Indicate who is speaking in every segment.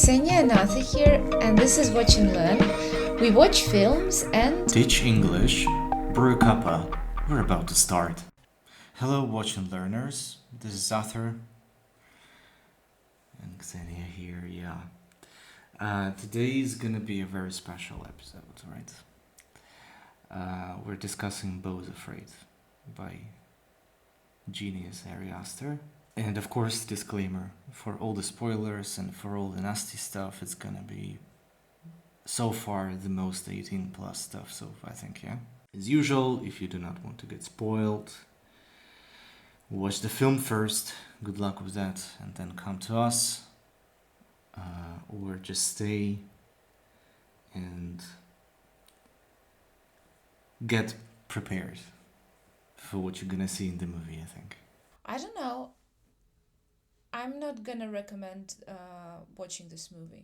Speaker 1: Xenia and Arthur here, and this is Watch and Learn. We watch films and
Speaker 2: teach English. Brew a cuppa. We're about to start. Hello, Watch and Learners. This is Arthur and Xenia here. Today is gonna be a very special episode, right? We're discussing Beau Is Afraid by genius Ari Aster. And of course, disclaimer, for all the spoilers and for all the nasty stuff, it's gonna be so far the most 18 plus stuff, so I think, yeah. As usual, if you do not want to get spoiled, watch the film first, good luck with that, and then come to us, or just stay and get prepared for what you're gonna see in the movie, I think.
Speaker 1: I don't know. I'm not gonna recommend watching this movie.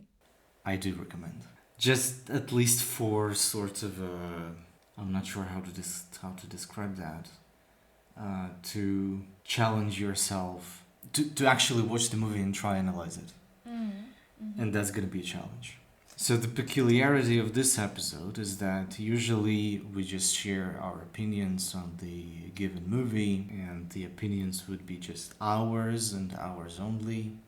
Speaker 2: I do recommend. Just at least for sort of I'm not sure how to describe that. To challenge yourself to actually watch the movie and try and analyze it. Mm-hmm. And that's gonna be a challenge. So the peculiarity of this episode is that usually we just share our opinions on the given movie, and the opinions would be just ours and ours only.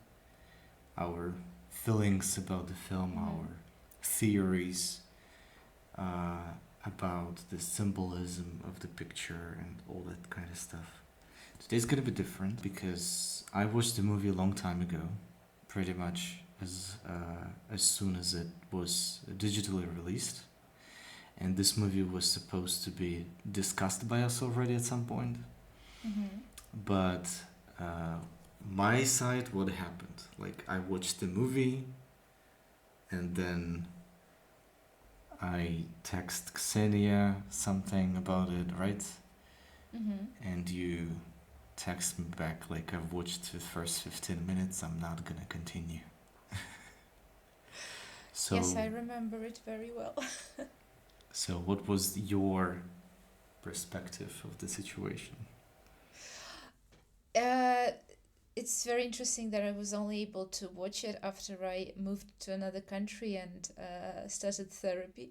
Speaker 2: Our feelings about the film, our theories about the symbolism of the picture and all that kind of stuff. Today's gonna be different because I watched the movie a long time ago, pretty much as soon as it was digitally released, and this movie was supposed to be discussed by us already at some point. But my side, what happened, like I watched the movie and then I text Xenia something about it, right? And you text me back like, I've watched the first 15 minutes, I'm not gonna continue. So,
Speaker 1: yes, I remember it very well.
Speaker 2: So what was your perspective of the situation?
Speaker 1: It's very interesting that I was only able to watch it after I moved to another country and started therapy.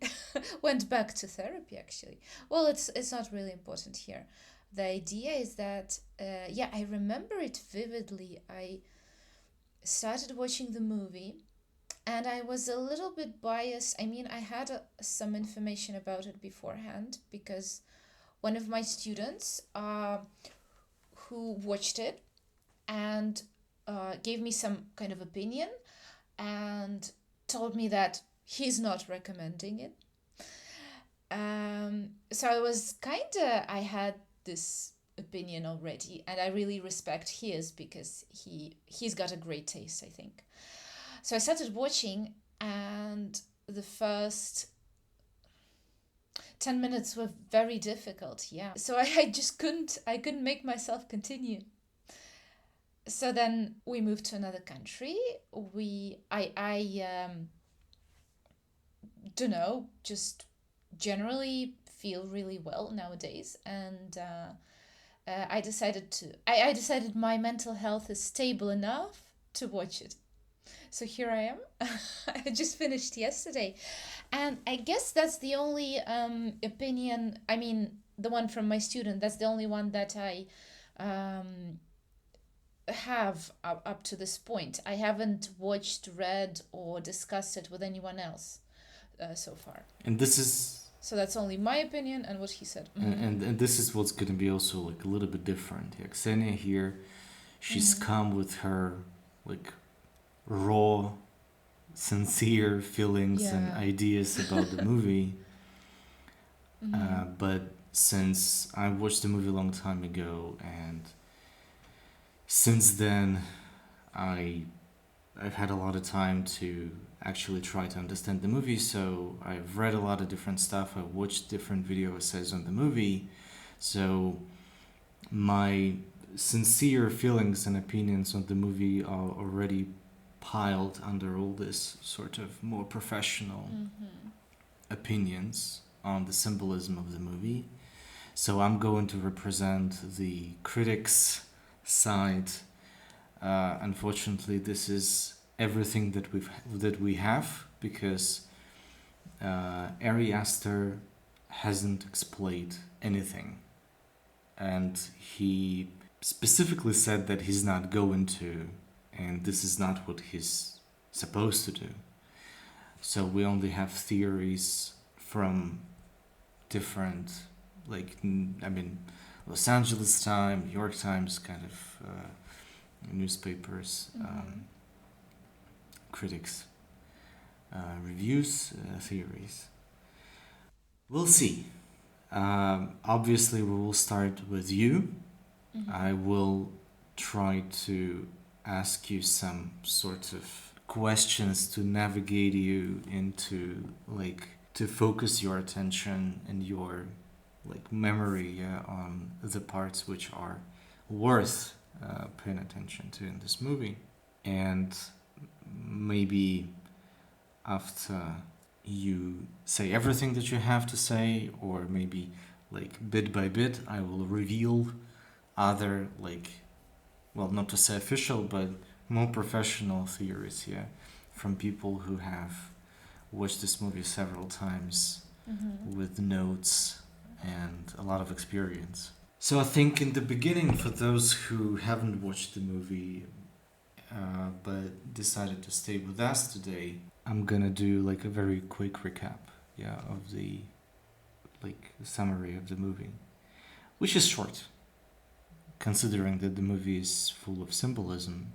Speaker 1: Went back to therapy, actually. Well, it's not really important here. The idea is that, I remember it vividly. I started watching the movie and I was a little bit biased. I mean, I had some information about it beforehand because one of my students who watched it and gave me some kind of opinion and told me that he's not recommending it. So I had this opinion already, and I really respect his because he's got a great taste, I think. So I started watching, and the first 10 minutes were very difficult, yeah. So I couldn't make myself continue. So then we moved to another country. I don't know, just generally feel really well nowadays, and I decided my mental health is stable enough to watch it. So here I am. I just finished yesterday, and I guess that's the only opinion. I mean, the one from my student. That's the only one that I have up to this point. I haven't watched, read, or discussed it with anyone else so far.
Speaker 2: And this is...
Speaker 1: So that's only my opinion and what he said.
Speaker 2: And this is what's going to be also like a little bit different. Yeah, Xenia here, she's come with her like raw, sincere feelings and ideas about the movie. But since I watched the movie a long time ago, and since then I've had a lot of time to actually try to understand the movie, so I've read a lot of different stuff, I watched different video essays on the movie, so my sincere feelings and opinions on the movie are already piled under all this sort of more professional opinions on the symbolism of the movie. So I'm going to represent the critics' side. Unfortunately, this is everything that we have, because Ari Aster hasn't explained anything, and he specifically said that he's not going to, and this is not what he's supposed to do. So we only have theories from different, like, I mean, Los Angeles Times, New York Times kind of newspapers, critics, reviews, theories. We'll see. Obviously, we will start with you. I will try to ask you some sort of questions to navigate you into, like, to focus your attention and your, like, memory on the parts which are worth paying attention to in this movie. And maybe after you say everything that you have to say, or maybe like bit by bit, I will reveal other, like, well, not to say official, but more professional theories here from people who have watched this movie several times with notes and a lot of experience. So I think in the beginning, for those who haven't watched the movie but decided to stay with us today, I'm gonna do like a very quick recap, of the, like, summary of the movie, which is short, considering that the movie is full of symbolism.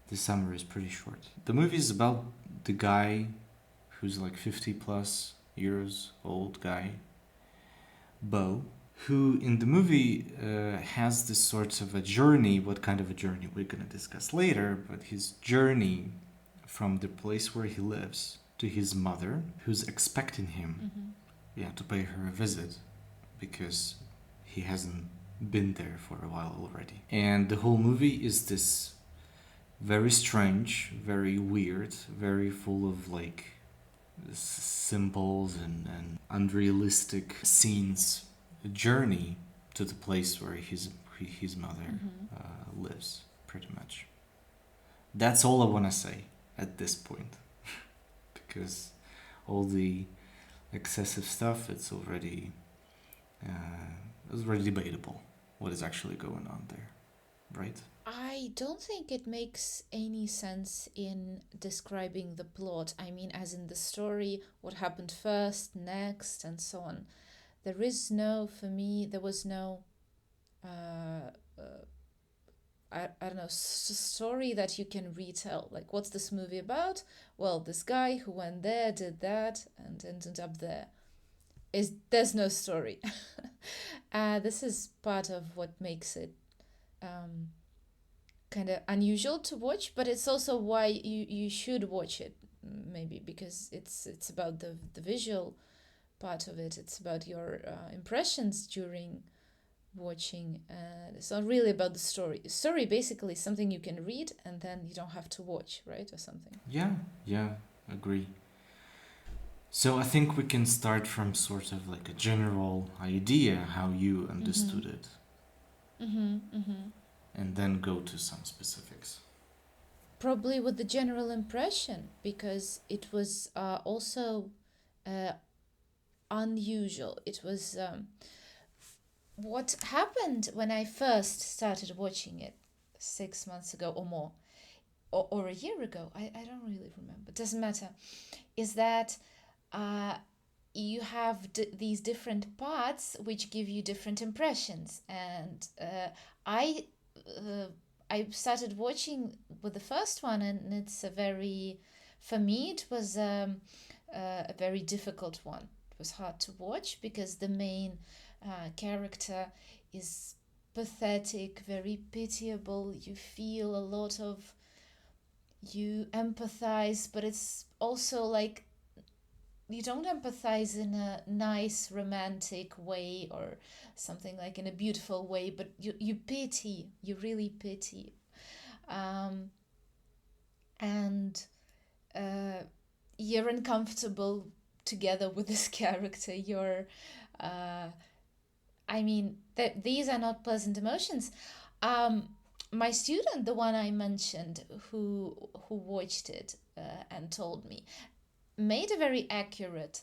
Speaker 2: The summary is pretty short. The movie is about the guy who's like 50 plus years old guy, Beau, who in the movie has this sort of a journey. What kind of a journey we're gonna discuss later, but his journey from the place where he lives to his mother, who's expecting him, to pay her a visit, because he hasn't been there for a while already. And the whole movie is this very strange, very weird, very full of, like, symbols and unrealistic scenes journey to the place where his mother lives, pretty much. That's all I want to say at this point, because all the excessive stuff, it's already debatable what is actually going on there, right?
Speaker 1: I don't think it makes any sense in describing the plot. I mean, as in the story, what happened first, next, and so on. There is no, for me, there was no, I don't know, story that you can retell. Like, what's this movie about? Well, this guy who went there, did that, and ended up there. There's no story. This is part of what makes it kind of unusual to watch, but it's also why you should watch it, maybe, because it's about the visual part of it. It's about your impressions during watching. It's not really about the story. Story basically is something you can read and then you don't have to watch, right, or something.
Speaker 2: Yeah, agree. So I think we can start from sort of like a general idea how you understood it, and then go to some specifics.
Speaker 1: Probably with the general impression, because it was also unusual. It was what happened when I first started watching it 6 months ago or more, or a year ago. I don't really remember. It doesn't matter. Is that you have these different parts which give you different impressions, and I I started watching with the first one, and it's a very, for me, it was a very difficult one. It was hard to watch because the main character is pathetic, very pitiable. You feel a lot of, you empathize, but it's also like you don't empathize in a nice romantic way or something, like in a beautiful way, but you pity, you really pity. And you're uncomfortable together with this character. I mean, these are not pleasant emotions. my student, the one I mentioned, who watched it and told me, made a very accurate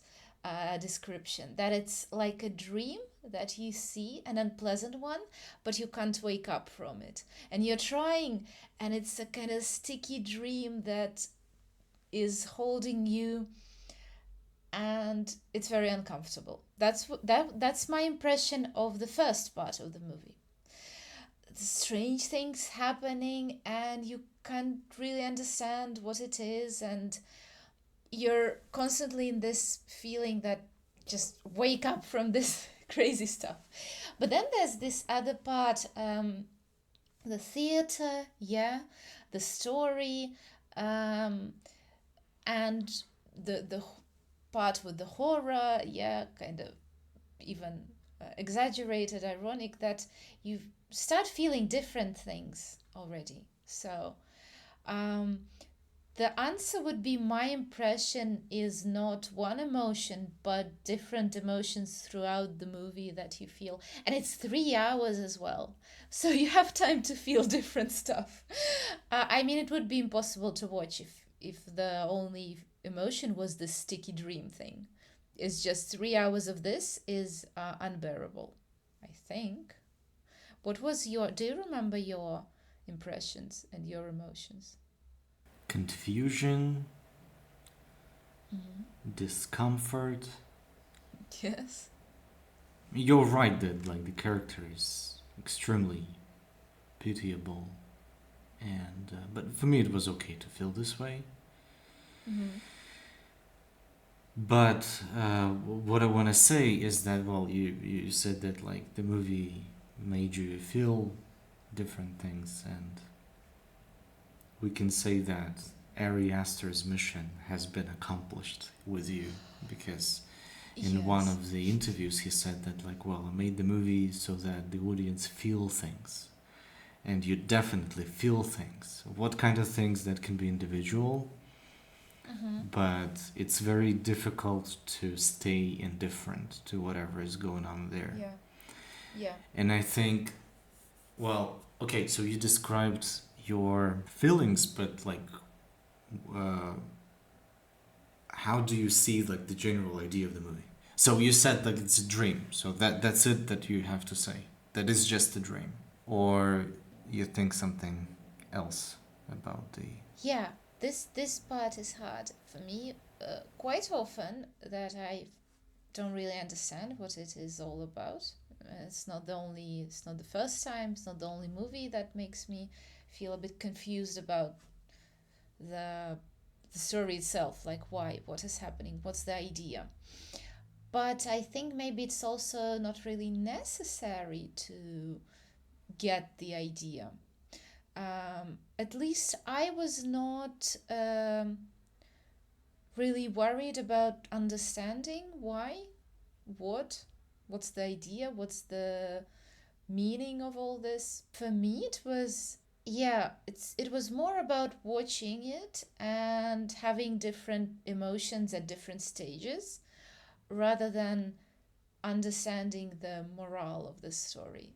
Speaker 1: description that it's like a dream that you see, an unpleasant one, but you can't wake up from it. And you're trying, and it's a kind of sticky dream that is holding you, and it's very uncomfortable. That's my impression of the first part of the movie. Strange things happening, and you can't really understand what it is, and you're constantly in this feeling that just wake up from this crazy stuff. But then there's this other part, the theater, yeah, the story, um, and the part with the horror, yeah, kind of even exaggerated, ironic, that you start feeling different things already. So um, the answer would be, my impression is not one emotion, but different emotions throughout the movie that you feel. And it's 3 hours as well. So you have time to feel different stuff. I mean, it would be impossible to watch if the only emotion was the sticky dream thing. It's just 3 hours of this is unbearable, I think. What was your, do you remember your impressions and your emotions?
Speaker 2: Confusion,
Speaker 1: Mm-hmm.
Speaker 2: discomfort.
Speaker 1: Yes.
Speaker 2: You're right that like the character is extremely pitiable, and but for me it was okay to feel this way.
Speaker 1: Mm-hmm.
Speaker 2: But what I want to say is that, well, you said that like the movie made you feel different things, and we can say that Ari Aster's mission has been accomplished with you, because in one
Speaker 1: Yes.
Speaker 2: of the interviews he said that like, well, I made the movie so that the audience feel things, and you definitely feel things. What kind of things? That can be individual,
Speaker 1: Mm-hmm.
Speaker 2: but it's very difficult to stay indifferent to whatever is going on there.
Speaker 1: Yeah. Yeah.
Speaker 2: And I think, well, okay, so you described your feelings, but like, uh, how do you see like the general idea of the movie? So you said like it's a dream, so that's it that you have to say. That is just a dream, or you think something else about the.
Speaker 1: Yeah. This part is hard for me. Quite often that I don't really understand what it is all about. It's not the only. It's not the first time. It's not the only movie that makes me feel a bit confused about the the story itself. Like, why? What is happening? What's the idea? But I think maybe it's also not really necessary to get the idea. At least I was not really worried about understanding why, what, what's the idea, what's the meaning of all this. For me, it was, yeah, it was more about watching it and having different emotions at different stages rather than understanding the morale of the story,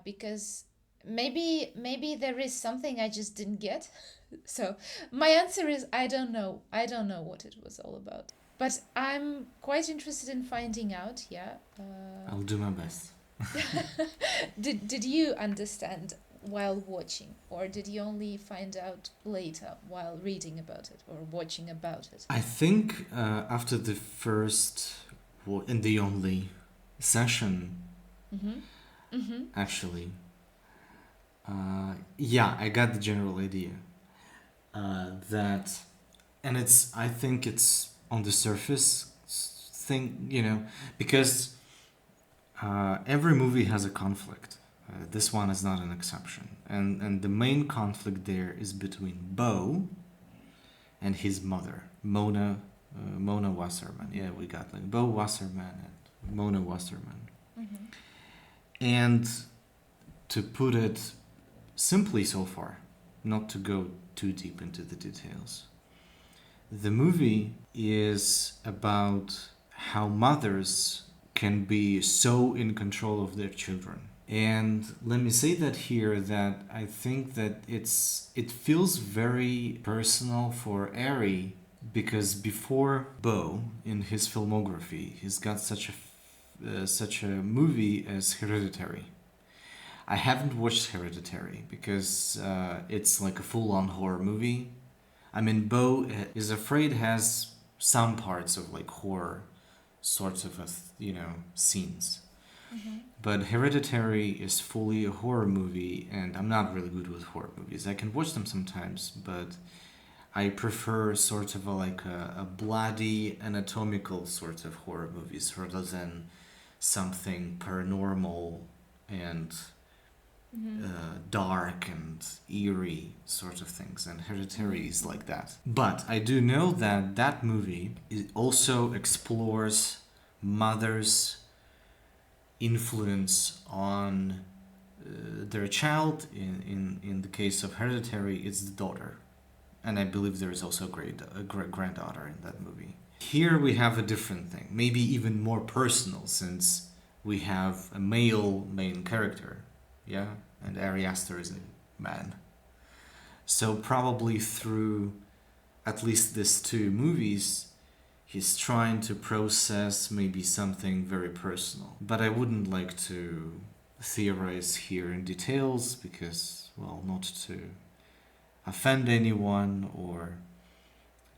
Speaker 1: because maybe there is something I just didn't get. So my answer is, I don't know what it was all about, but I'm quite interested in finding out. Yeah.
Speaker 2: I'll do my best.
Speaker 1: Did you understand while watching, or did you only find out later while reading about it or watching about it?
Speaker 2: I think after the first and the only session,
Speaker 1: Mm-hmm. Mm-hmm.
Speaker 2: actually, yeah, I got the general idea that, and it's, I think it's on the surface thing, because every movie has a conflict. This one is not an exception, and the main conflict there is between Beau and his mother, Mona Wasserman. Yeah, we got like Beau Wasserman and Mona Wasserman.
Speaker 1: Mm-hmm.
Speaker 2: And to put it simply so far, not to go too deep into the details, the movie is about how mothers can be so in control of their children And let me say that here, that I think that it feels very personal for Ari, because before Beau, in his filmography, he's got such a movie as Hereditary. I haven't watched Hereditary because it's like a full-on horror movie. I mean, Beau Is Afraid has some parts of like horror sorts of scenes,
Speaker 1: Mm-hmm.
Speaker 2: but Hereditary is fully a horror movie, and I'm not really good with horror movies. I can watch them sometimes, but I prefer sort of a bloody anatomical sort of horror movies rather than something paranormal and
Speaker 1: Mm-hmm.
Speaker 2: dark and eerie sort of things, and Hereditary is like that. But I do know that that movie also explores mother's influence on their child. In the case of Hereditary, it's the daughter, and I believe there is also a great granddaughter in that movie. Here we have a different thing, maybe even more personal, since we have a male main character, yeah, and Ari Aster is a man. So probably through at least these two movies, he's trying to process maybe something very personal. But I wouldn't like to theorize here in details because, well, not to offend anyone or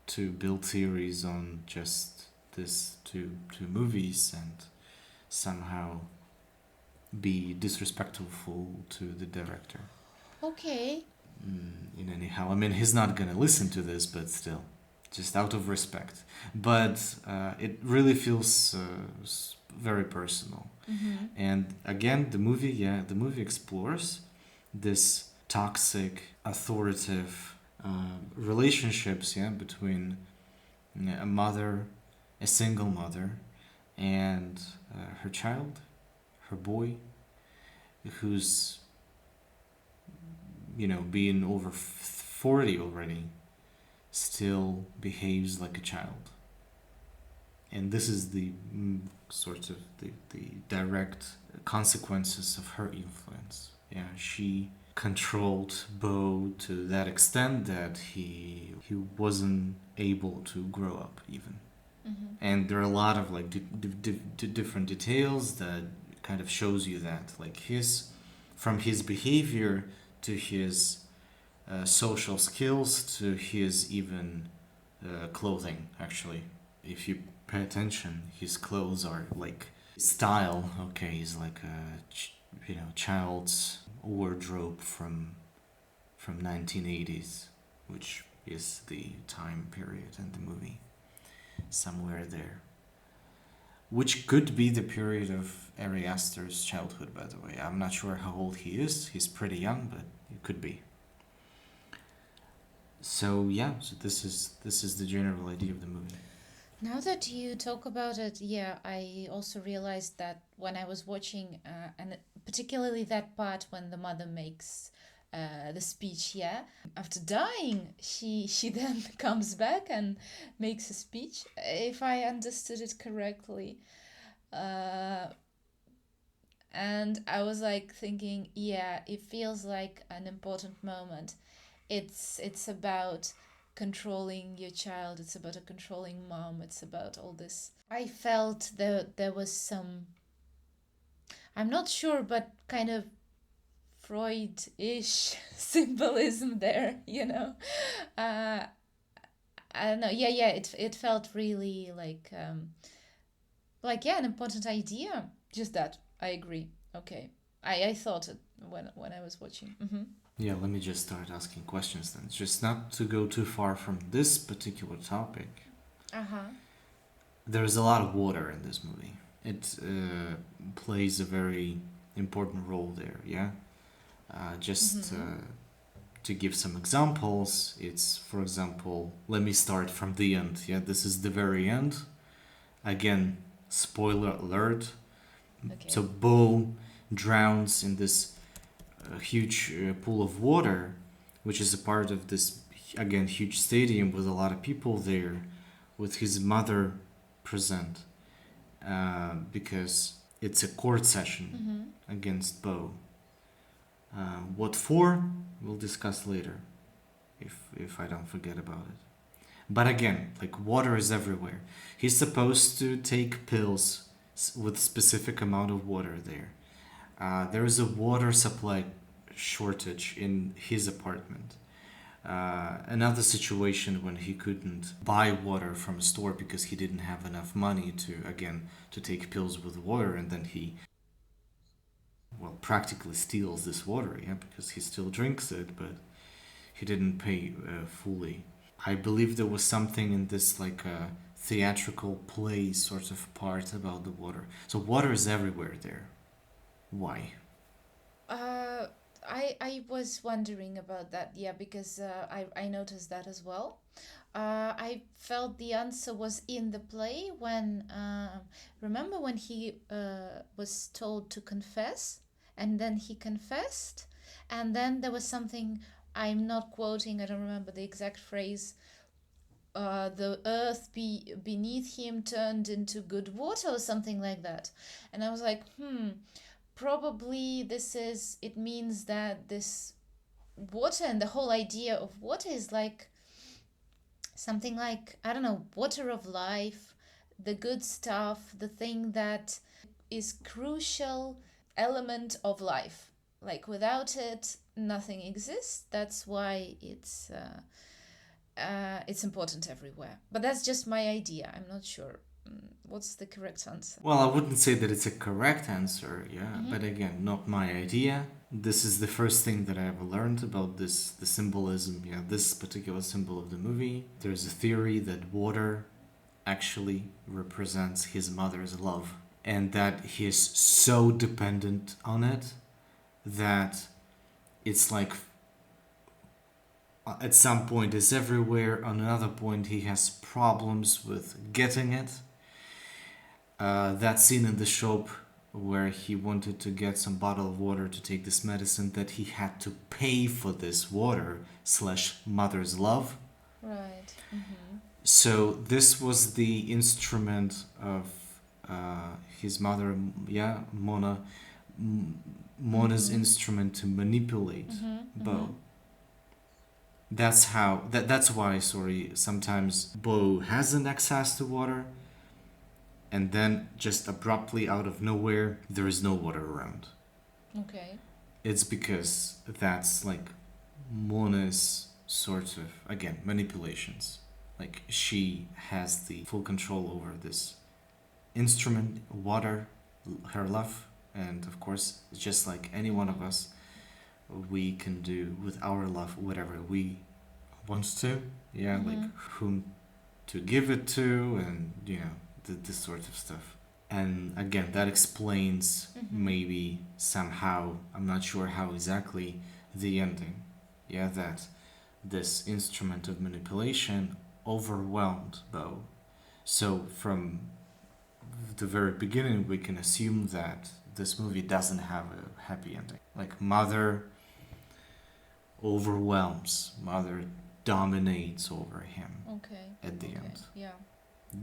Speaker 2: to build theories on just this two movies and somehow be disrespectful to the director.
Speaker 1: Okay.
Speaker 2: In anyhow, I mean, he's not gonna listen to this, but still, just out of respect. But it really feels very personal.
Speaker 1: Mm-hmm.
Speaker 2: And again, the movie explores this toxic, authoritative relationships, between a mother, a single mother, and her child, her boy, who's being over 40 already, still behaves like a child. And this is the sort of the direct consequences of her influence. Yeah, she controlled Beau to that extent that he wasn't able to grow up even.
Speaker 1: Mm-hmm.
Speaker 2: And there are a lot of like different details that kind of shows you that, like from his behavior to his social skills to his even clothing. Actually, if you pay attention, his clothes are like style. Okay, is like a child's wardrobe from 1980s, which is the time period in the movie, somewhere there. Which could be the period of Ari Aster's childhood, by the way. I'm not sure how old he is. He's pretty young, but it could be. So yeah, so this is the general idea of the movie.
Speaker 1: Now that you talk about it, yeah, I also realized that when I was watching, and particularly that part when the mother makes the speech, yeah, after dying, she then comes back and makes a speech, if I understood it correctly. Uh, and I was like thinking, yeah, it feels like an important moment. It's about controlling your child. It's about a controlling mom. It's about all this. I felt there was some. I'm not sure, but kind of Freud-ish symbolism there. Uh, I don't know. Yeah, yeah. It felt really like yeah, an important idea. Just that. I agree. Okay. I thought it when I was watching. Mm-hmm.
Speaker 2: Yeah, let me just start asking questions then. Just not to go too far from this particular topic.
Speaker 1: Uh-huh.
Speaker 2: There's a lot of water in this movie. It plays a very important role there, yeah? Just
Speaker 1: Mm-hmm.
Speaker 2: to give some examples, it's, for example, let me start from the end, yeah? This is the very end. Again, spoiler alert.
Speaker 1: Okay.
Speaker 2: So Beau drowns in this huge pool of water, which is a part of this, again, huge stadium with a lot of people there, with his mother present, because It's a court session
Speaker 1: Mm-hmm.
Speaker 2: against Beau. What for? We'll discuss later, if I don't forget about it. But again, like water is everywhere. He's supposed to take pills with specific amount of water there. There is a water supply shortage in his apartment. Another situation when he couldn't buy water from a store because he didn't have enough money to take pills with water, and then he, well, practically steals this water, yeah, because he still drinks it, but he didn't pay fully. I believe there was something in this like a theatrical play sort of part about the water. So water is everywhere there. Why?
Speaker 1: Uh, I was wondering about that, yeah, because I noticed that as well. I felt the answer was in the play when remember when he was told to confess, and then he confessed, and then there was something, I'm not quoting, I don't remember the exact phrase. The earth beneath him turned into good water or something like that, and I was like, probably it means that this water and the whole idea of water is like something like, I don't know, water of life, the good stuff, the thing that is crucial element of life. Like without it, nothing exists. That's why it's important everywhere. But that's just my idea. I'm not sure. What's the correct answer?
Speaker 2: Well, I wouldn't say that it's a correct answer, yeah,
Speaker 1: Mm-hmm.
Speaker 2: but again, not my idea. This is the first thing that I ever learned about this, the symbolism, yeah, this particular symbol of the movie. There's a theory that water actually represents his mother's love, and that he is so dependent on it that it's like at some point it's everywhere, on another point he has problems with getting it. That scene in the shop where he wanted to get some bottle of water to take this medicine, that he had to pay for this water slash mother's love.
Speaker 1: Right. Mm-hmm.
Speaker 2: So this was the instrument of his mother, yeah, Mona's
Speaker 1: Mm-hmm.
Speaker 2: instrument to manipulate
Speaker 1: Mm-hmm. Mm-hmm.
Speaker 2: Beau. That's why, sorry, sometimes Beau hasn't access to water, and then just abruptly out of nowhere there is no water around.
Speaker 1: Okay.
Speaker 2: It's because that's like Mona's sort of, again, manipulations. Like she has the full control over this instrument, water, her love, and of course, just like any one of
Speaker 1: Mm-hmm.
Speaker 2: us, we can do with our love whatever we want to. Yeah, like
Speaker 1: Mm-hmm.
Speaker 2: whom to give it to, and this sort of stuff. And again, that explains
Speaker 1: Mm-hmm.
Speaker 2: maybe somehow, I'm not sure how exactly, the ending. Yeah, that this instrument of manipulation overwhelmed Beau. So from the very beginning, we can assume that this movie doesn't have a happy ending. Like mother overwhelms, mother dominates over him
Speaker 1: Okay.
Speaker 2: at the
Speaker 1: Okay.
Speaker 2: end.
Speaker 1: Yeah.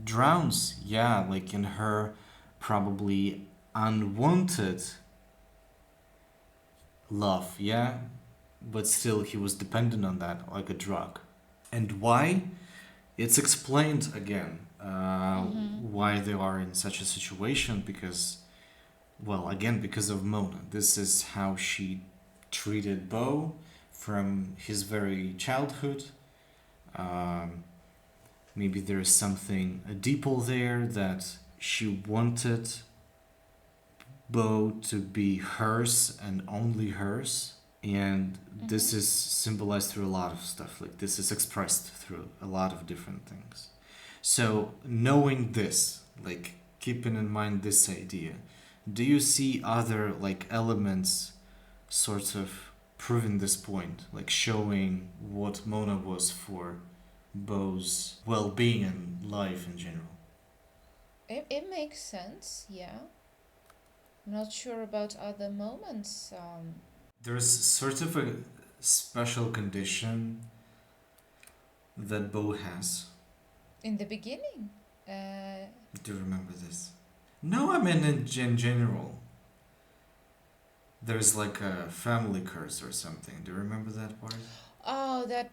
Speaker 2: Drowns, yeah, like in her probably unwanted love, yeah, but still he was dependent on that like a drug. And why? It's explained again
Speaker 1: Mm-hmm.
Speaker 2: why they are in such a situation, because, well, again, because of Mona. This is how she treated Beau from his very childhood. Um, Maybe there is something deeper there, that she wanted Beau to be hers and only hers. And
Speaker 1: Mm-hmm.
Speaker 2: this is symbolized through a lot of stuff. Like this is expressed through a lot of different things. So knowing this, like keeping in mind this idea, do you see other like elements sort of proving this point, like showing what Mona was for Beau's well-being and life in general?
Speaker 1: It makes sense. Yeah. I'm not sure about other moments.
Speaker 2: There's sort of a special condition that Beau has.
Speaker 1: In the beginning. Uh.
Speaker 2: Do you remember this? No, I mean in general. There's like a family curse or something. Do you remember that part?
Speaker 1: Oh, that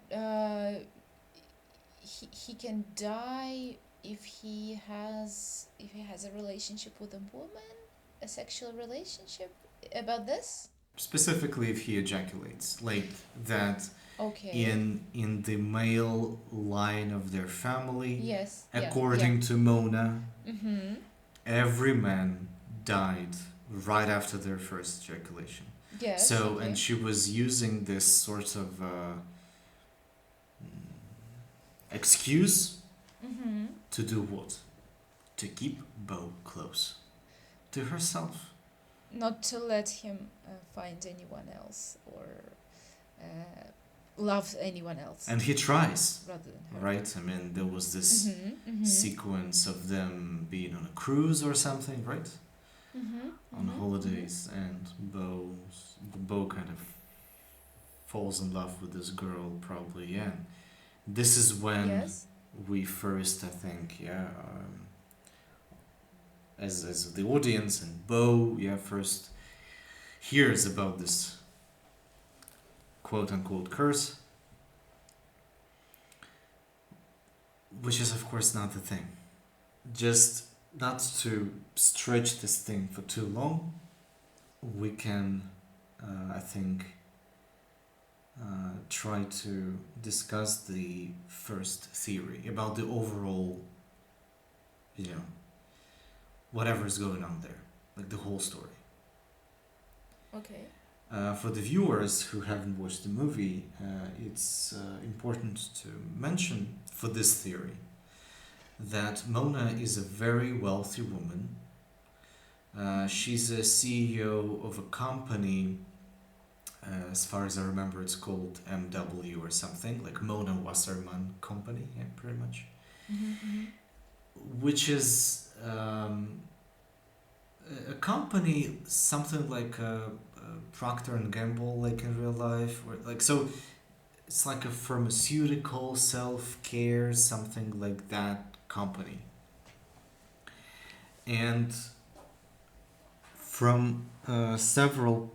Speaker 1: he can die if he has a relationship with a woman, a sexual relationship. About this?
Speaker 2: Specifically, if he ejaculates, like that
Speaker 1: Okay.
Speaker 2: in the male line of their family,
Speaker 1: Yes. Yeah. Yeah.
Speaker 2: according to Mona,
Speaker 1: Mm-hmm.
Speaker 2: every man died right after their first ejaculation.
Speaker 1: Yes.
Speaker 2: So, and
Speaker 1: Okay.
Speaker 2: she was using this sort of excuse
Speaker 1: Mm-hmm.
Speaker 2: to do what? To keep Beau close to herself.
Speaker 1: Not to let him find anyone else or love anyone else
Speaker 2: And he tries,
Speaker 1: rather than her.
Speaker 2: right? I mean, there was this
Speaker 1: Mm-hmm. Mm-hmm.
Speaker 2: sequence of them being on a cruise or something, right?
Speaker 1: Mm-hmm.
Speaker 2: On
Speaker 1: Mm-hmm.
Speaker 2: holidays, and Beau kind of falls in love with this girl, probably, yeah. And this is when
Speaker 1: Yes.
Speaker 2: we first, I think, as the audience and Beau, first hears about this quote unquote curse, which is, of course, not the thing. Just not to stretch this thing for too long, we can, I think, try to discuss the first theory about the overall, you know, whatever's going on there, like the whole story.
Speaker 1: Okay.
Speaker 2: For the viewers who haven't watched the movie, it's important to mention for this theory that Mona is a very wealthy woman. She's a CEO of a company, as far as I remember, it's called MW or something, like Mona Wasserman Company, yeah, pretty much.
Speaker 1: Mm-hmm. Mm-hmm.
Speaker 2: Which is a company, something like Procter and Gamble, like in real life, or like so. It's like a pharmaceutical self-care, something like that company. And from several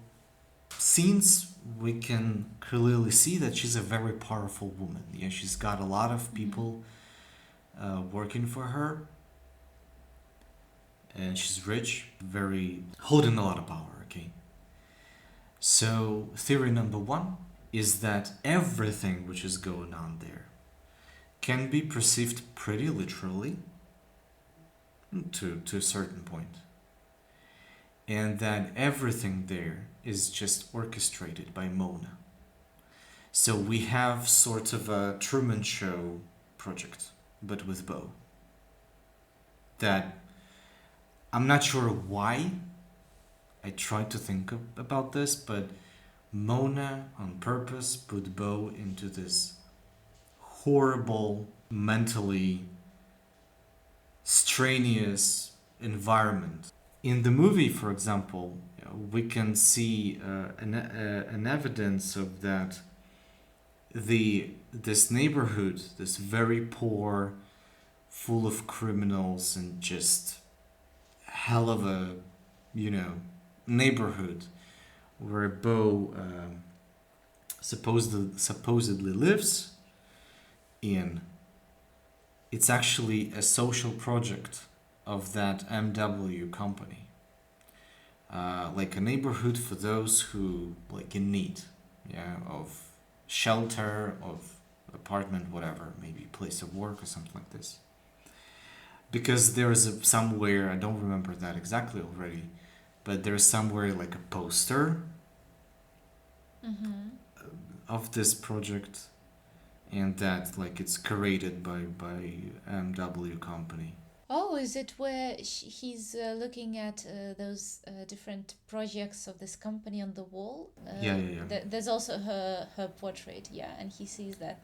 Speaker 2: scenes, we can clearly see that she's a very powerful woman. Yeah, she's got a lot of people working for her, and she's rich, very holding a lot of power. Okay, so theory number one is that everything which is going on there can be perceived pretty literally to a certain point, and that everything there is just orchestrated by Mona. So we have sort of a Truman Show project, but with Beau. That I'm not sure why I tried to think about this, but Mona on purpose put Beau into this horrible, mentally strenuous environment. In the movie, for example, we can see an evidence of that. This neighborhood, this very poor, full of criminals and just hell of a, you know, neighborhood where Beau supposedly lives in. It's actually a social project of that MW company, like a neighborhood for those who like in need, of shelter, of apartment, whatever, maybe place of work or something like this. Because there is somewhere, I don't remember that exactly already, but there's somewhere like a poster
Speaker 1: Mm-hmm.
Speaker 2: of this project, and that like it's created by MW company.
Speaker 1: Oh, is it where he's looking at those different projects of this company on the wall?
Speaker 2: Yeah, yeah, yeah,
Speaker 1: There's also her portrait, yeah, and he sees that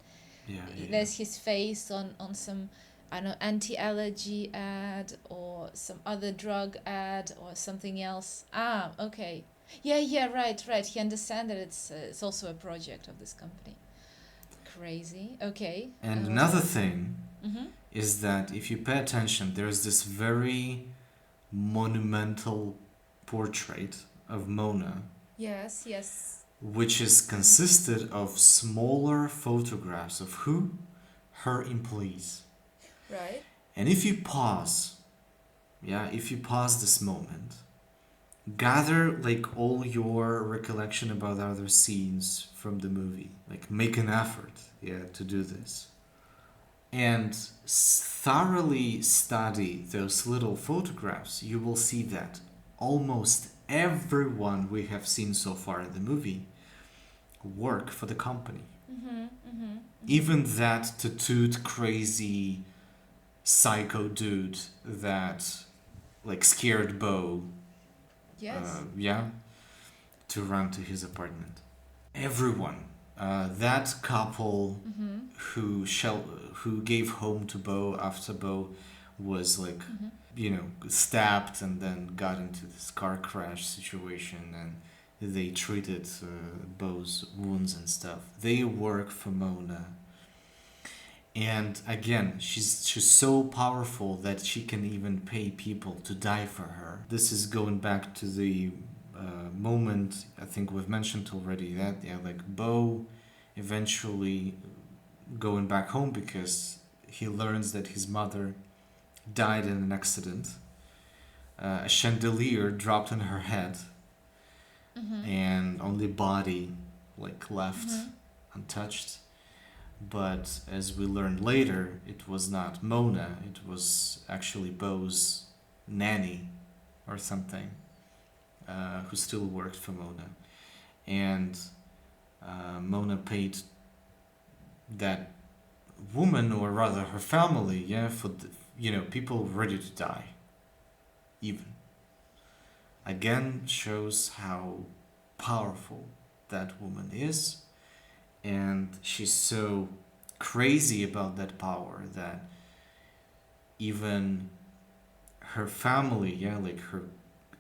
Speaker 2: yeah, yeah, yeah.
Speaker 1: there's his face on some, I don't know, anti-allergy ad or some other drug ad or something else. Ah, okay. Yeah, yeah, right, right. He understands that it's also a project of this company. Crazy. Okay.
Speaker 2: And
Speaker 1: What
Speaker 2: another
Speaker 1: else?
Speaker 2: thing
Speaker 1: Mm-hmm.
Speaker 2: is that if you pay attention, there's this very monumental portrait of Mona,
Speaker 1: Yes, yes.
Speaker 2: which is consisted of smaller photographs of who? Her employees.
Speaker 1: Right.
Speaker 2: And if you pause, if you pause this moment, gather like all your recollection about other scenes from the movie, like make an effort, to do this. And thoroughly study those little photographs, you will see that almost everyone we have seen so far in the movie work for the company. Even that tattooed crazy psycho dude that like scared Beau,
Speaker 1: Yes.
Speaker 2: to run to his apartment. Everyone, that couple who gave home to Beau after Beau was like, stabbed and then got into this car crash situation, and they treated Beau's wounds and stuff. They work for Mona. And again, she's so powerful that she can even pay people to die for her. This is going back to the moment I think we've mentioned already, that like Beau eventually going back home because he learns that his mother died in an accident. A chandelier dropped on her head, and only body like left untouched. But as we learned later, it was not Mona, it was actually Beau's nanny or something, who still worked for Mona. And Mona paid that woman, or rather her family, for people ready to die. Even. Again, shows how powerful that woman is. And she's so crazy about that power that even her family, like her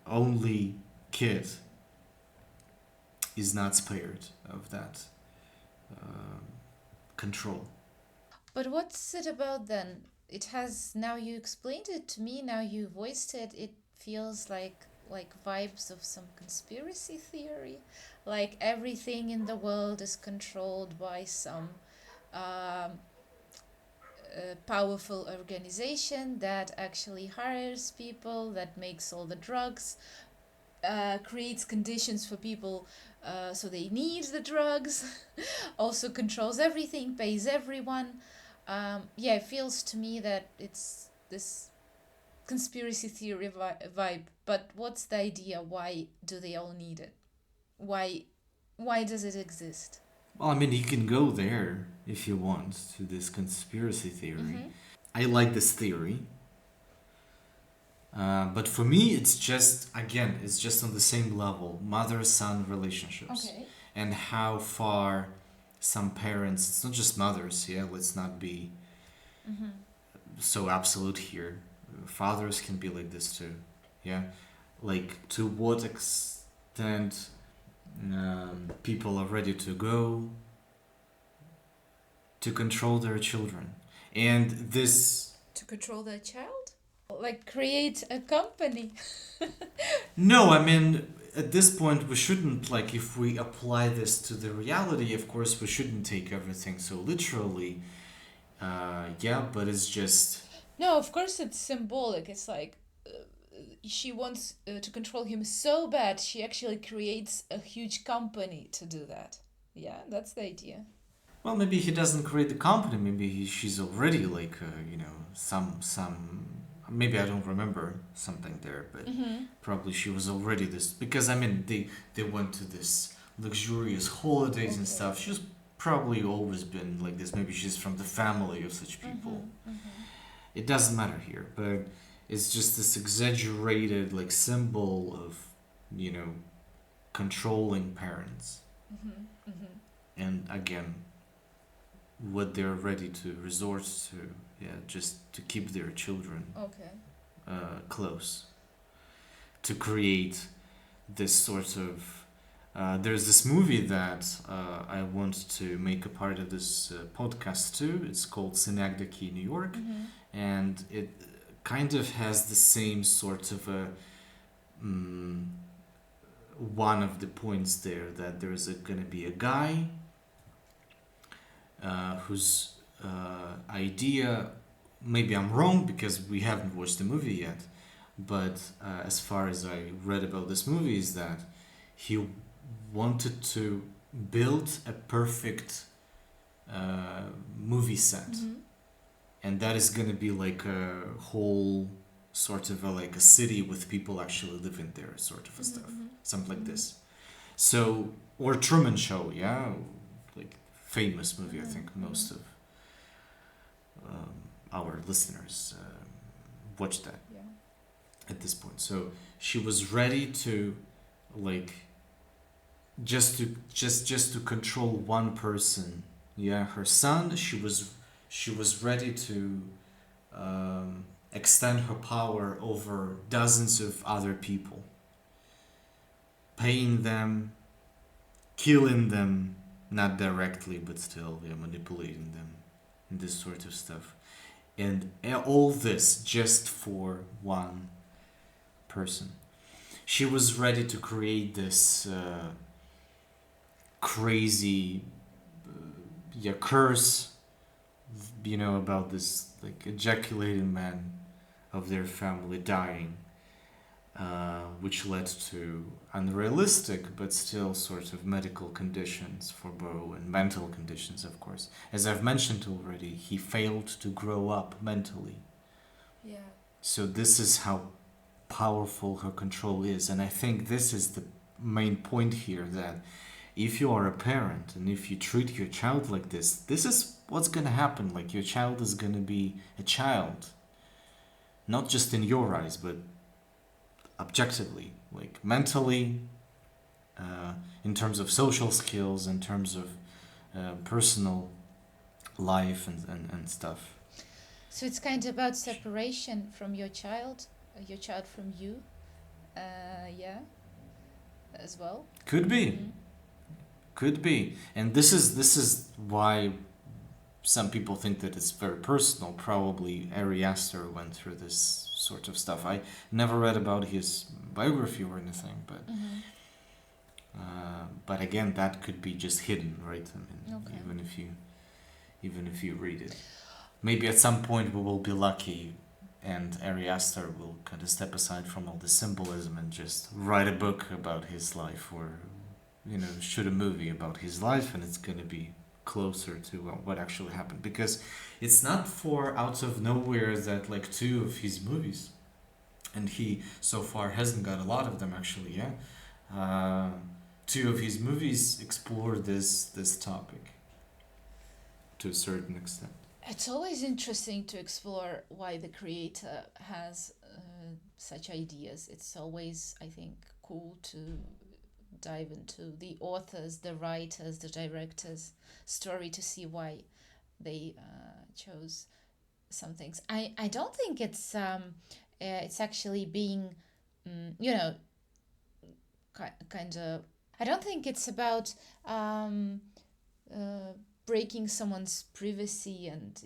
Speaker 2: only kid, is not spared of that control.
Speaker 1: But what's it about then? It has, now you explained it to me, now you voiced it, it feels like vibes of some conspiracy theory. Like everything in the world is controlled by some um, powerful organization that actually hires people, that makes all the drugs, creates conditions for people so they need the drugs, also controls everything, pays everyone. It feels to me that it's this conspiracy theory vibe. But what's the idea? Why do they all need it? Why why does it exist?
Speaker 2: Well, I mean, you can go there if you want to this conspiracy theory. I like this theory. But for me, it's just, again, it's just on the same level, mother-son relationships.
Speaker 1: Okay.
Speaker 2: And how far some parents, it's not just mothers, let's not be so absolute here. Fathers can be like this too, like to what extent people are ready to go to control their children. And this...
Speaker 1: To control their child? Like create a company.
Speaker 2: No, I mean, at this point, we shouldn't, like, if we apply this to the reality, of course, we shouldn't take everything so literally. But it's just...
Speaker 1: No, of course it's symbolic. It's like she wants to control him so bad, she actually creates a huge company to do that. Yeah, that's the idea.
Speaker 2: Well, maybe he doesn't create the company. Maybe she's already like, some. Maybe I don't remember something there, but probably she was already this, because I mean they went to this luxurious holidays and stuff. She's probably always been like this. Maybe she's from the family of such people. It doesn't matter here, but it's just this exaggerated like symbol of, controlling parents. And again, what they're ready to resort to, just to keep their children close, to create this sort of... there's this movie that I want to make a part of this podcast too. It's called Synecdoche, New York, and it kind of has the same sort of a one of the points there, that there's gonna be a guy whose idea, maybe I'm wrong because we haven't watched the movie yet, but as far as I read about this movie, is that he wanted to build a perfect movie set, and that is gonna be like a whole sort of like a city with people actually living there, sort of a stuff, something like this. So, or Truman Show, yeah, like famous movie. I think most of our listeners watch that
Speaker 1: Yeah.
Speaker 2: at this point. So she was ready to, like, just to control one person. Yeah, her son. She was ready to extend her power over dozens of other people, paying them, killing them, not directly, but still, yeah, manipulating them, and this sort of stuff. And all this just for one person. She was ready to create this crazy curse, about this like ejaculating man of their family dying, which led to unrealistic but still sort of medical conditions for Beau, and mental conditions, of course. As I've mentioned already, he failed to grow up mentally.
Speaker 1: Yeah.
Speaker 2: So this is how powerful her control is, and I think this is the main point here, that if you are a parent and if you treat your child like this is what's gonna happen. Like, your child is gonna be a child, not just in your eyes, but objectively, like mentally, in terms of social skills, in terms of personal life and stuff.
Speaker 1: So it's kind of about separation from your child from you. Yeah, as well.
Speaker 2: Could be, could be, and this is why some people think that it's very personal. Probably Ari Aster went through this sort of stuff. I never read about his biography or anything, but again, that could be just hidden, right? I mean,
Speaker 1: Okay.
Speaker 2: even if you read it, maybe at some point we will be lucky, and Ari Aster will kind of step aside from all the symbolism and just write a book about his life, or shoot a movie about his life, and it's gonna be closer to what actually happened, because it's not for out of nowhere that like two of his movies, and he so far hasn't got a lot of them actually, yeah, two of his movies explore this topic to a certain extent.
Speaker 1: It's always interesting to explore why the creator has such ideas. It's always, I think, cool to dive into the authors, the writers, the directors' story to see why they chose some things. I don't think it's actually being, you know, kind of. I don't think it's about uh, breaking someone's privacy and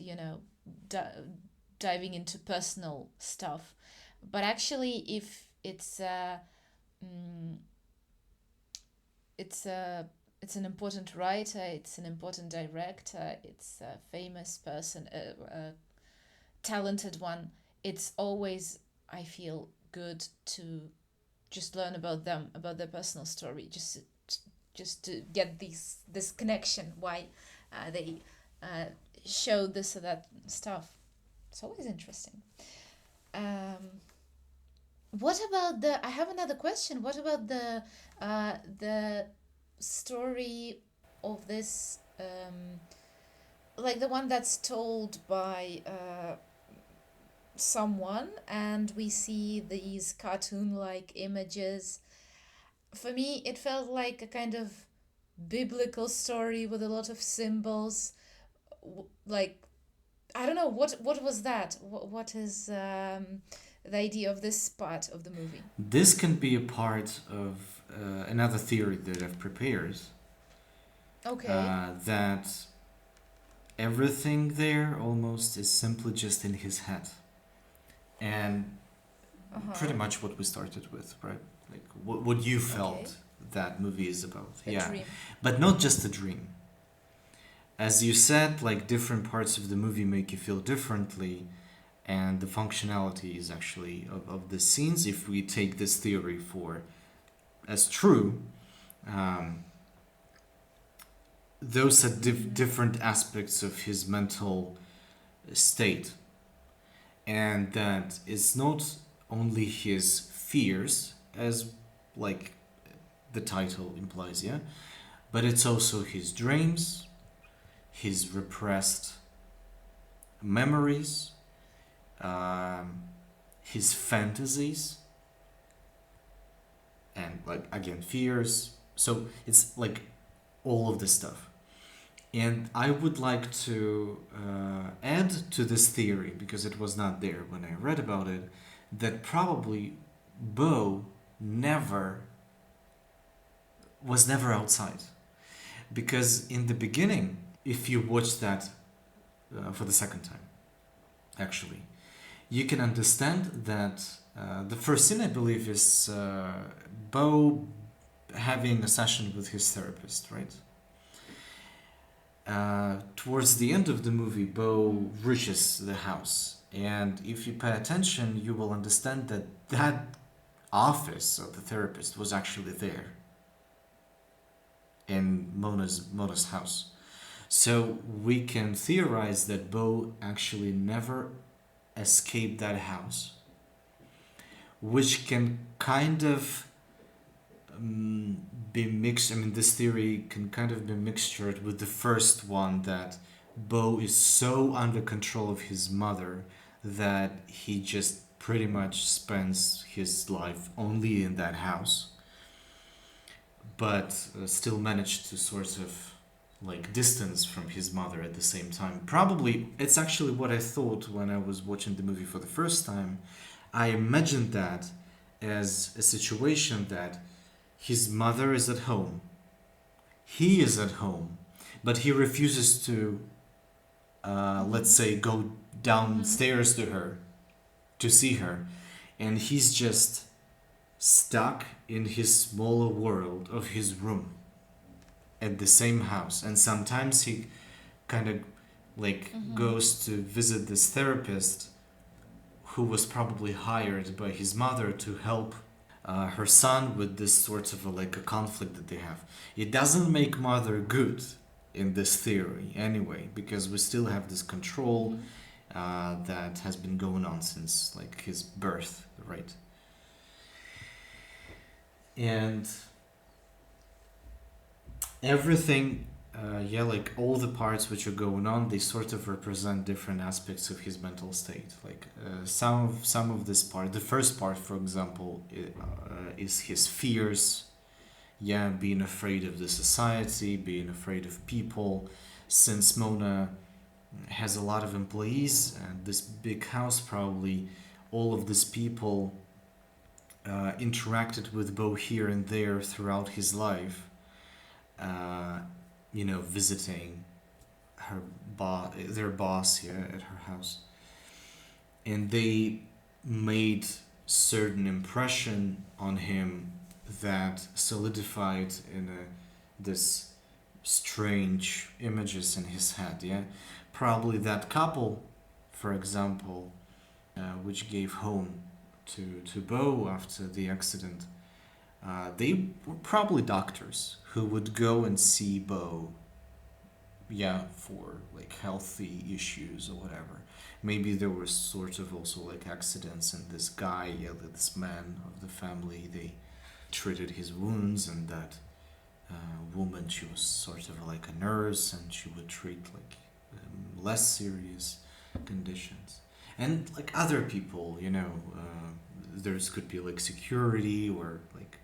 Speaker 1: diving into personal stuff, but actually, if mm, it's an important writer, it's an important director, it's a famous person, a talented one. It's always, I feel, good to just learn about them, about their personal story, just to get this connection, why they uh, show this or that stuff. It's always interesting. Um, what about the? I have another question. What about the story of this? Like the one that's told by someone, and we see these cartoon-like images. For me, it felt like a kind of biblical story with a lot of symbols. Like, I don't know what was that. What is the idea of this part of the movie?
Speaker 2: This can be a part of another theory that I've prepared,
Speaker 1: Okay.
Speaker 2: that everything there almost is simply just in his head. and pretty
Speaker 1: Uh-huh.
Speaker 2: much what we started with, right? Like what you
Speaker 1: Okay.
Speaker 2: felt that movie is about.
Speaker 1: A
Speaker 2: Yeah,
Speaker 1: dream.
Speaker 2: but not just a dream. As you said, like different parts of the movie make you feel differently, and the functionality is actually of the scenes. If we take this theory for as true, um, those are different aspects of his mental state, and that it's not only his fears, as like the title implies, yeah, but it's also his dreams, his repressed memories, um, his fantasies, and like again fears. So it's like all of this stuff. And I would like to add to this theory, because it was not there when I read about it, that probably Beau never was never outside. Because in the beginning, if you watch that for the second time, actually, you can understand that the first scene, I believe, is Beau having a session with his therapist, right? Towards the end of the movie, Beau reaches the house, and if you pay attention, you will understand that that office of the therapist was actually there in Mona's house. So we can theorize that Beau actually never escaped that house, which can kind of be mixed. I mean, this theory can kind of be mixtured with the first one, that Beau is so under control of his mother that he just pretty much spends his life only in that house, but still managed to sort of like distance from his mother at the same time. Probably it's actually what I thought when I was watching the movie for the first time. I imagined that as a situation that his mother is at home, he is at home, but he refuses to, let's say, go downstairs to her to see her, and he's just stuck in his smaller world of his room at the same house. And sometimes he kind of like goes to visit this therapist who was probably hired by his mother to help her son with this sort of like a conflict that they have. It doesn't make mother good in this theory anyway, because we still have this control that has been going on since like his birth, right? And everything, yeah, like all the parts which are going on, they sort of represent different aspects of his mental state. Like some of this part, the first part, for example, is his fears. Yeah, being afraid of the society, being afraid of people. Since Mona has a lot of employees and this big house, probably all of these people interacted with Beau here and there throughout his life. Uh, visiting their boss here at her house, and they made certain impression on him that solidified in this strange images in his head. Yeah, probably that couple, for example, which gave home to Beau after the accident. They were probably doctors who would go and see Beau, yeah, for like healthy issues or whatever. Maybe there was sort of also like accidents, and this guy, yeah, this man of the family, they treated his wounds, and that woman, she was sort of like a nurse, and she would treat like less serious conditions. And like other people, there's could be like security or like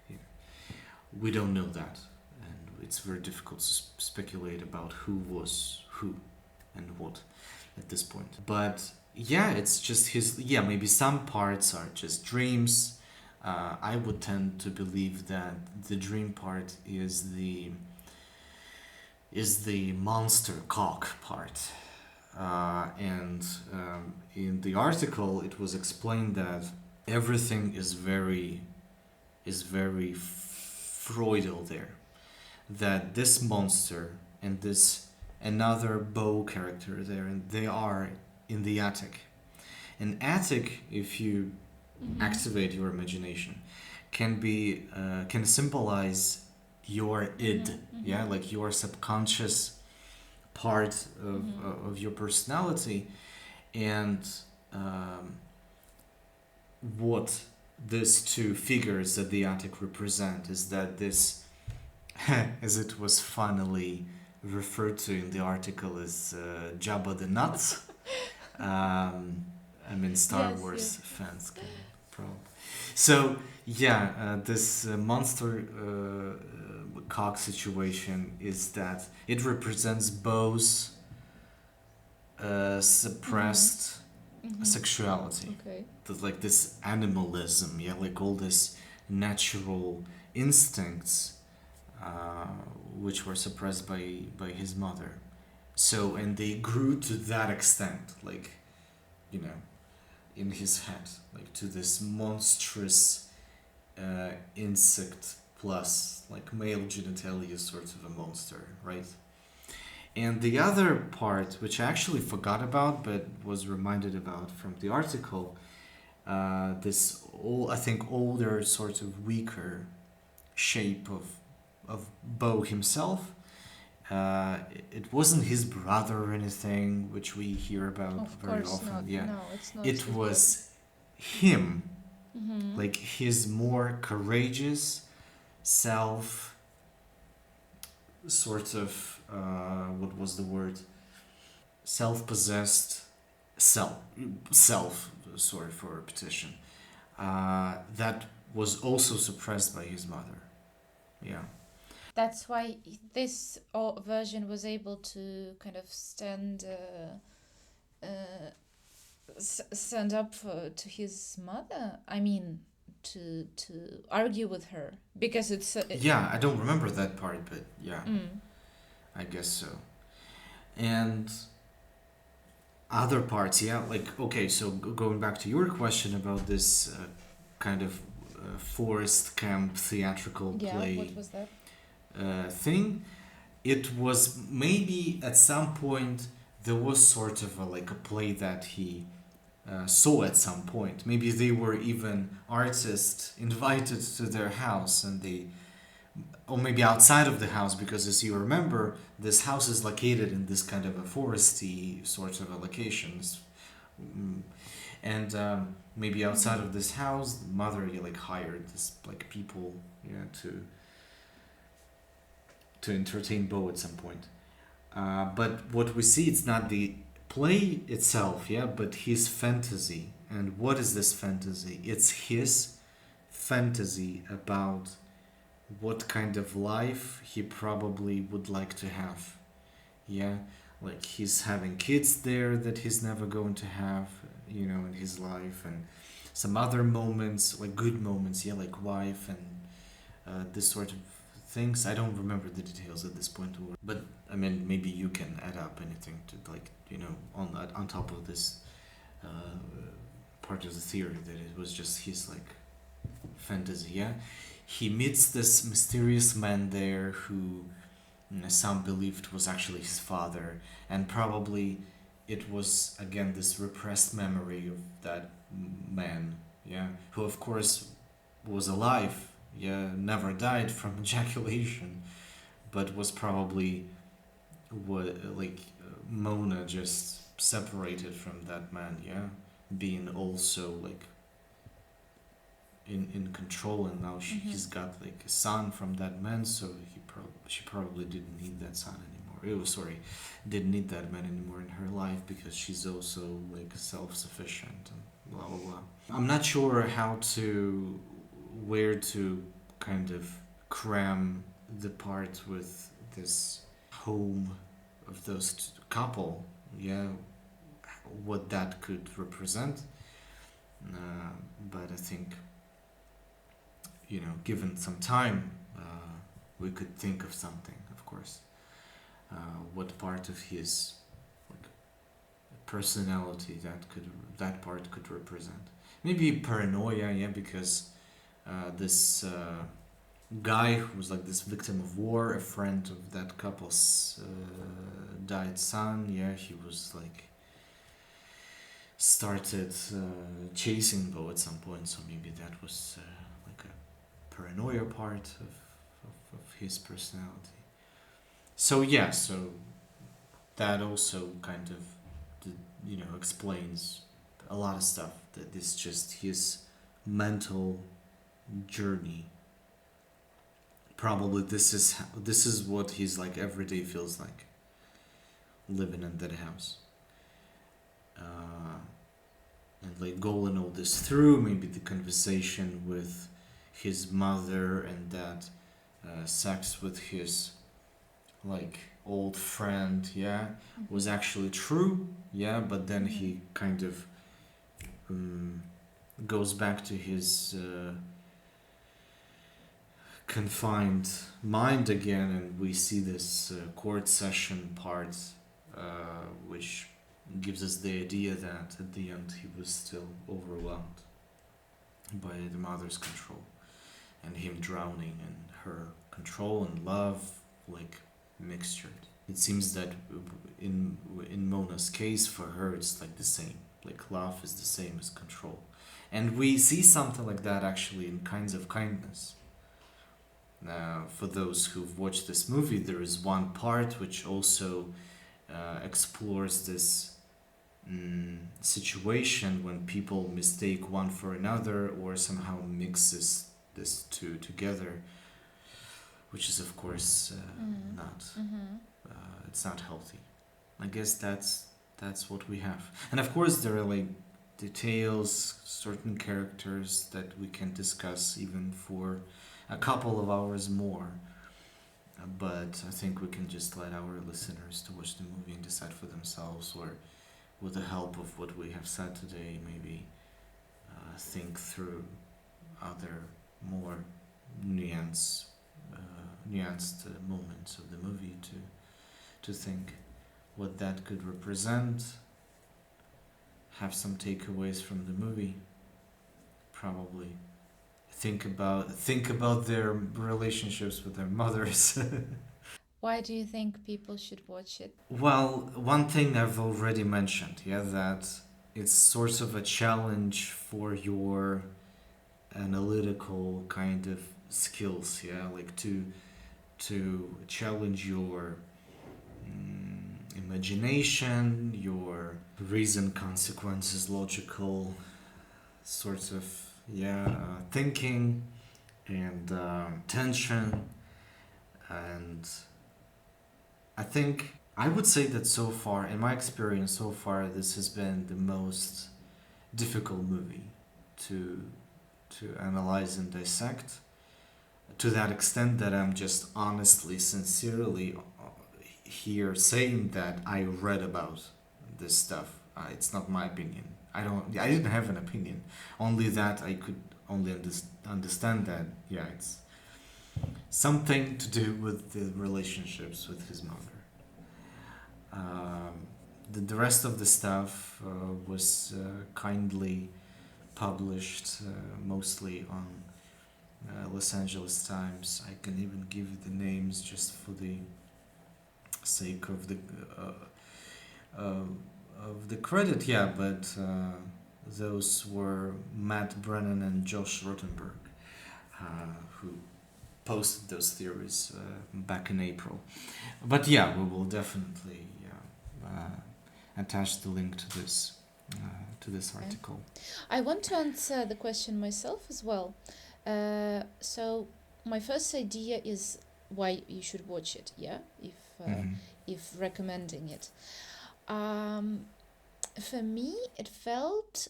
Speaker 2: we don't know that, and it's very difficult to speculate about who was who and what at this point. But yeah, it's just his. Yeah, maybe some parts are just dreams. I would tend to believe that the dream part is the monster cock part. And in the article, it was explained that everything is very Freudal there. That this monster and this another Beau character there, and they are in the attic. An attic, if you activate your imagination, can symbolize your id, yeah, like your subconscious part of your personality, and um, what these two figures that the attic represent is that this, as it was funnily referred to in the article, as Jabba the Nuts. um, I mean, Star
Speaker 1: Yes,
Speaker 2: Wars
Speaker 1: yes.
Speaker 2: fans can probably. So yeah, this monster cock situation is that it represents Beau's suppressed sexuality,
Speaker 1: Okay.
Speaker 2: like this animalism, yeah, like all this natural instincts, uh, which were suppressed by his mother. So, and they grew to that extent, like, you know, in his head, like to this monstrous insect plus like male genitalia sort of a monster, right? And the other part, which I actually forgot about but was reminded about from the article, this I think older, sort of weaker shape of Beau himself. It wasn't his brother or anything, which we hear about
Speaker 1: Of
Speaker 2: very
Speaker 1: course
Speaker 2: often.
Speaker 1: not.
Speaker 2: Yeah,
Speaker 1: No, it's not
Speaker 2: it
Speaker 1: his brother.
Speaker 2: was him, like his more courageous self, sort of what was the word? Self-possessed self. Sorry for repetition. That was also suppressed by his mother. Yeah.
Speaker 1: That's why this version was able to kind of stand up to his mother. I mean, to argue with her because
Speaker 2: Yeah, I don't remember that part, but yeah,
Speaker 1: mm,
Speaker 2: I guess so. And other parts, yeah, like okay, so going back to your question about this kind of forest camp theatrical
Speaker 1: yeah. What
Speaker 2: play
Speaker 1: was that?
Speaker 2: thing, it was maybe at some point there was sort of like a play that he saw at some point. Maybe they were even artists invited to their house, and they, or maybe outside of the house, because as you remember, this house is located in this kind of a foresty sort of a location. Mm, and maybe outside of this house, the mother, you like hired this like people, yeah, to entertain Beau at some point. But what we see, it's not the play itself, yeah, but his fantasy. And what is this fantasy? It's his fantasy about what kind of life he probably would like to have. Yeah, like he's having kids there that he's never going to have, in his life, and some other moments, like good moments, yeah, like wife and this sort of things. I don't remember the details at this point, but I mean, maybe you can add up anything to like on that, on top of this uh, part of the theory that it was just his like fantasy. Yeah, he meets this mysterious man there who some believed was actually his father, and probably it was again this repressed memory of that man. Yeah, who of course was alive. Yeah, never died from ejaculation, but was probably what like Mona just separated from that man. Yeah, being also like in control, and now he's got like a son from that man, so she probably didn't need that son anymore. Oh, sorry, didn't need that man anymore in her life because she's also like self-sufficient and blah blah blah. I'm not sure where to kind of cram the part with this home of those couple. Yeah, what that could represent. But I think given some time, we could think of something. Of course, what part of his like personality that part could represent. Maybe paranoia, yeah, because this guy who was like this victim of war, a friend of that couple's died son, yeah, he was like started chasing Beau at some point, so maybe that was like a paranoia part of his personality. So yeah, so that also kind of explains a lot of stuff. That is just his mental journey. Probably this is what his like everyday feels like, living in that house. Uh, and like going all this through, maybe the conversation with his mother and that sex with his like old friend, yeah, was actually true, yeah, but then he kind of um, goes back to his confined mind again, and we see this court session part, which gives us the idea that at the end he was still overwhelmed by the mother's control and him drowning in her control and love, like mixtured. It seems that in Mona's case, for her, it's like the same. Like love is the same as control, and we see something like that actually in Kinds of Kindness. Now, for those who've watched this movie, there is one part which also explores this situation when people mistake one for another or somehow mixes this two together, which is of course not. It's not healthy. I guess that's what we have, and of course there are like details, certain characters that we can discuss even for a couple of hours more. But I think we can just let our listeners to watch the movie and decide for themselves, or with the help of what we have said today, maybe think through other more nuanced moments of the movie to think what that could represent. Have some takeaways from the movie, probably. Think about their relationships with their mothers.
Speaker 1: Why do you think people should watch it?
Speaker 2: Well, one thing I've already mentioned, yeah, that it's sort of a challenge for your analytical kind of skills, yeah, like to challenge your imagination, your reason, consequences, logical sorts of thinking and tension. And I think I would say that so far, in my experience so far, this has been the most difficult movie to analyze and dissect, to that extent that I'm just honestly, sincerely here saying that I read about this stuff. It's not my opinion. I didn't have an opinion. Only that I could only understand that it's something to do with the relationships with his mother. The rest of the stuff was kindly published, mostly on Los Angeles Times. I can even give you the names just for the sake of the credit. Yeah, but those were Matt Brennan and Josh Rottenberg, who posted those theories back in April. But yeah, we will definitely attach the link to this article.
Speaker 1: I want to answer the question myself as well. So my first idea is why you should watch it. Yeah, if recommending it. For me, it felt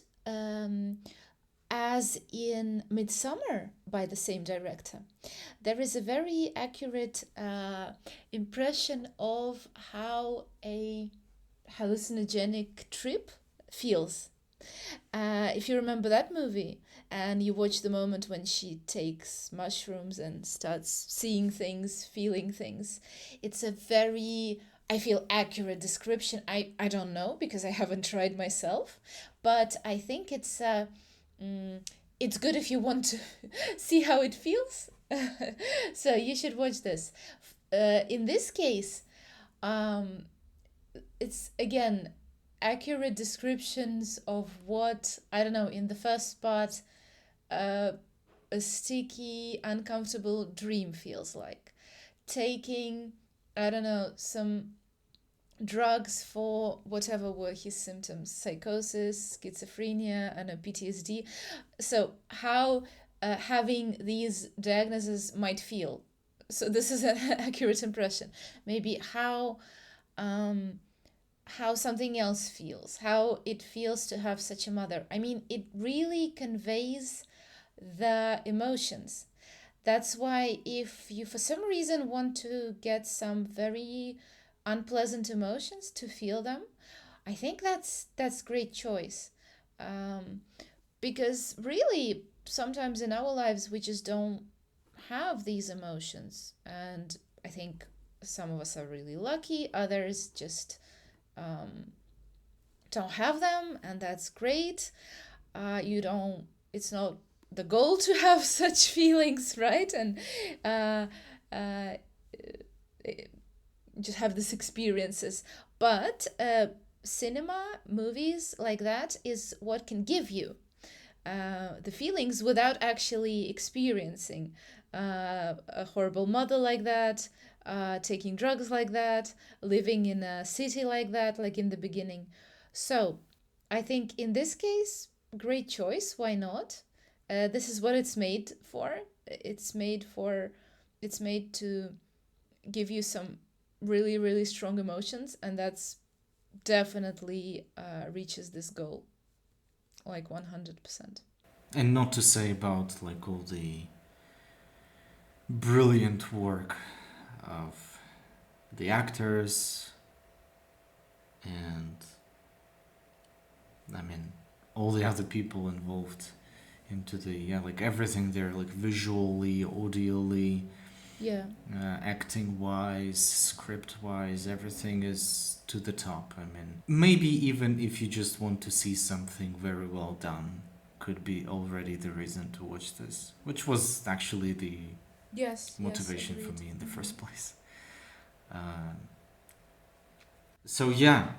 Speaker 1: as in Midsummer by the same director. There is a very accurate impression of how a hallucinogenic trip feels. If you remember that movie and you watch the moment when she takes mushrooms and starts seeing things, feeling things, it's a very I feel accurate description. I don't know because I haven't tried myself, but I think it's good if you want to see how it feels. So you should watch this. In this case, um, it's again accurate descriptions of what, I don't know, in the first part, uh, a sticky, uncomfortable dream feels like. Taking, I don't know, some drugs for whatever were his symptoms, psychosis, schizophrenia, and a PTSD. So, how having these diagnoses might feel. So, this is an accurate impression. Maybe um, how something else feels, how it feels to have such a mother. I mean, it really conveys the emotions. That's why, if you for some reason want to get some very unpleasant emotions to feel them, I think that's great choice. Um, because really, sometimes in our lives we just don't have these emotions, and I think some of us are really lucky. Others just um, don't have them, and that's great. You don't. It's not the goal to have such feelings, right? And uh, uh, just have these experiences. But cinema, movies like that is what can give you the feelings without actually experiencing a horrible mother like that, taking drugs like that, living in a city like that, like in the beginning. So I think in this case, great choice. Why not? This is what it's made for. It's made for, it's made to give you some really, really strong emotions, and that's definitely reaches this goal like 100%.
Speaker 2: And not to say about like all the brilliant work of the actors and I mean all the other people involved into the like everything there, like visually, audially,
Speaker 1: Yeah.
Speaker 2: acting wise, script wise, everything is to the top. I mean, maybe even if you just want to see something very well done, could be already the reason to watch this, which was actually the
Speaker 1: Yes, yes,
Speaker 2: motivation for
Speaker 1: agreed.
Speaker 2: me in the
Speaker 1: Mm-hmm.
Speaker 2: first place. Uh, so yeah,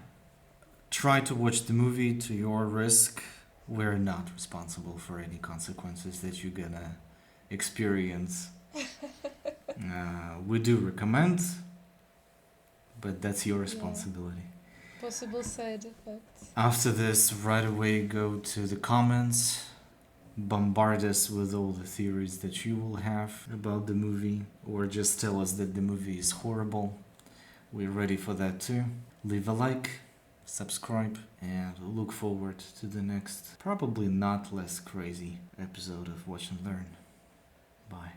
Speaker 2: try to watch the movie to your risk. We're not responsible for any consequences that you're gonna experience. We do recommend, but that's your
Speaker 1: Yeah.
Speaker 2: responsibility.
Speaker 1: Possible side effects.
Speaker 2: After this, right away go to the comments, bombard us with all the theories that you will have about the movie, or just tell us that the movie is horrible. We're ready for that too. Leave a like, subscribe, and look forward to the next, probably not less crazy episode of Watch and Learn. Bye.